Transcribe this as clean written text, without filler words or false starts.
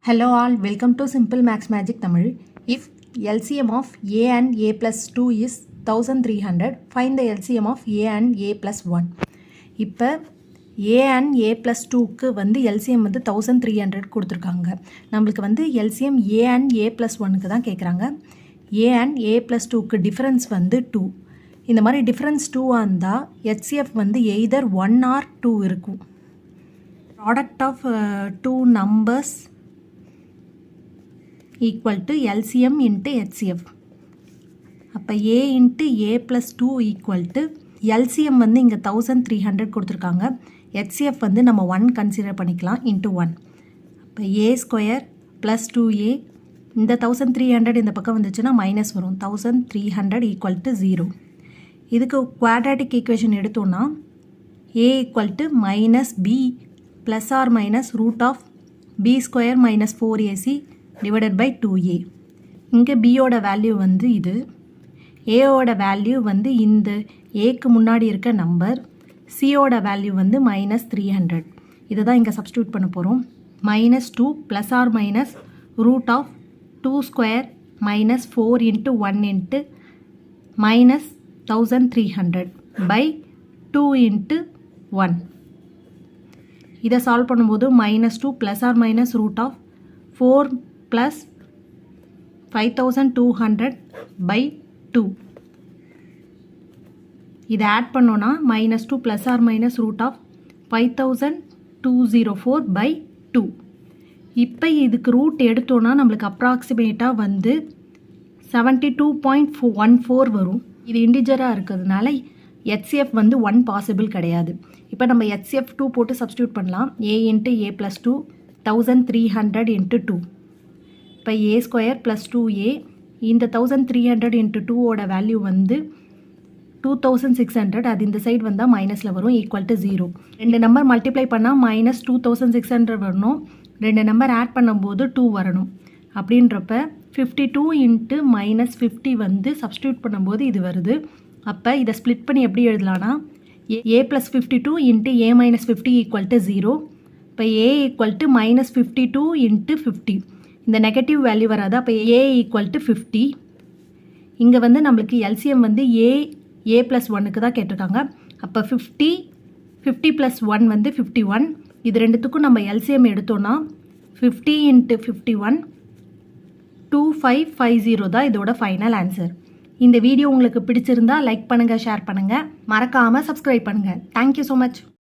Hello all, welcome to Simple Max Magic Tamil. If LCM of a and a plus 2 is 1300, find the LCM of a and a plus 1. இப்போ a and a plus 2க்கு வந்து LCM வந்து 1300 கொடுத்துருக்காங்க. நம்மளுக்கு வந்து LCM a and a plus 1க்கு தான் கேட்குறாங்க. a and a plus 2க்கு டிஃப்ரென்ஸ் வந்து 2. இந்த மாதிரி டிஃப்ரென்ஸ் 2 இருந்தால் HCF வந்து எய்தர் 1 or 2 இருக்கும். Product of two numbers equal to LCM into HCF. அப்போ a into a plus 2 equal to LCM வந்து இங்கே 1300 கொடுத்துருக்காங்க. HCF வந்து நம்ம 1 கன்சிடர் பண்ணிக்கலாம் into 1. அப்போ a ஸ்கொயர் ப்ளஸ் 2a இந்த 1300 இந்த பக்கம் வந்துச்சுன்னா மைனஸ் வரும். 1300 equal to 0. இதுக்கு குவாட்ராட்டிக் ஈக்குவேஷன் எடுத்தோன்னா a equal to minus b plus or minus root of b square minus 4ac divided by 2a. இங்கே b ஓட வேல்யூ வந்து இது, a ஓட வேல்யூ வந்து இந்த aக்கு முன்னாடி இருக்க நம்பர், c ஓட வேல்யூ வந்து மைனஸ் 300. இதை தான் இங்கே சப்ஸ்டியூட் பண்ண போகிறோம். Minus 2 plus or minus root of 2 square minus 4 into 1 into minus 1300 by 2 into 1. இதை சால்வ் பண்ணும்போது minus 2 plus or minus root of 4 plus 5200 by 2. இதை ஆட் பண்ணோன்னா minus 2 plus or minus root of 5204 by 2. இப்போ இதுக்கு root எடுத்தோன்னா நம்மளுக்கு அப்ராக்சிமேட்டாக வந்து 72.14 வரும். இது இண்டிஜராக இருக்கிறதுனால HCF வந்து 1 பாசிபிள் கிடையாது. இப்போ நம்ம HCF 2 போட்டு சப்ஸ்டியூட் பண்ணலாம். a into a plus 2 1300 into 2. இப்போ a ஸ்கொயர் ப்ளஸ் 2a இந்த 1300 இன்ட்டு 2ஓட வேல்யூ வந்து 2600. அது இந்த சைடு வந்தால் மைனஸில் வரும், ஈக்குவல் டு 0. ரெண்டு நம்பர் மல்டிப்ளை பண்ணால் மைனஸ் 2600 வரணும். ரெண்டு நம்பர் ஆட் பண்ணும்போது 2 வரணும். அப்படின்றப்ப 52 இன்ட்டு மைனஸ் 50 வந்து சப்ஸ்டியூட் பண்ணும்போது இது வருது. அப்போ இதை ஸ்ப்ளிட் பண்ணி எப்படி எழுதலான்னா a plus 52 into a minus 50 equal to 0. இப்போ a equal to minus 52 into 50. இந்த நெகட்டிவ் வேல்யூ வராது. அப்போ a ஈக்குவல் டு 50. இங்கே வந்து நம்மளுக்கு எல்சிஎம் வந்து a ப்ளஸ் 1க்கு தான் கேட்டிருக்காங்க. அப்போ 50 ப்ளஸ் 1 வந்து 51. இது ரெண்டுத்துக்கும் நம்ம எல்சிஎம் எடுத்தோன்னா 50 இன்ட்டு 51 2550 தான் இதோட ஃபைனல் ஆன்சர். இந்த வீடியோ உங்களுக்கு பிடிச்சிருந்தா லைக் பண்ணுங்கள், ஷேர் பண்ணுங்கள், மறக்காமல் சப்ஸ்கிரைப் பண்ணுங்கள். Thank you so much.